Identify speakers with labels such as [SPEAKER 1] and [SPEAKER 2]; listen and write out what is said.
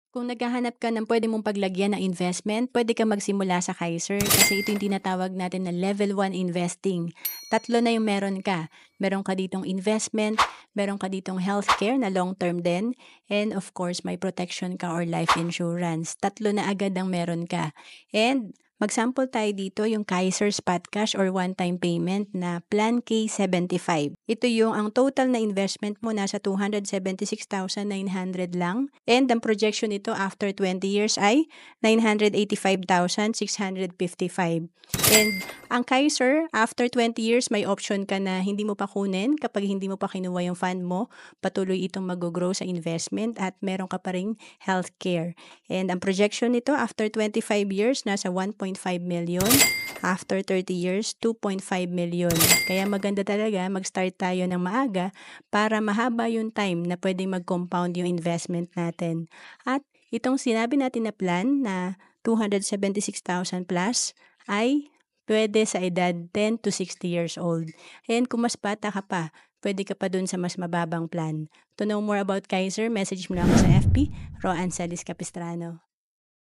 [SPEAKER 1] Kung naghahanap ka ng pwede mong paglagyan na investment, pwede ka magsimula sa Kaiser kasi ito yung tinatawag natin na level 1 investing. Tatlo na yung meron ka. Meron ka ditong investment, meron ka ditong healthcare na long term din, and of course may protection ka or life insurance. Tatlo na agad ang meron ka. And mag-sample tayo dito yung Kaiser Spot Cash or one-time payment na Plan K75. Ito yung ang total na investment mo nasa 276,900 lang. And ang projection nito after 20 years ay 985,655. And ang Kaiser, after 20 years, may option ka na hindi mo pa kunin kapag hindi mo pa kinuha yung fund mo. Patuloy itong mag-grow sa investment at meron ka pa ring healthcare. And ang projection nito after 25 years, nasa 1.5 million. After 30 years, 2.5 million. Kaya maganda talaga mag-start tayo ng maaga para mahaba yung time na pwedeng mag-compound yung investment natin. At itong sinabi natin na plan na 276,000 plus ay pwede sa edad 10 to 60 years old. And kung mas bata ka pa, pwede ka pa dun sa mas mababang plan. To know more about Kaiser, message mo lang ako sa FB, Roan Salis Capistrano.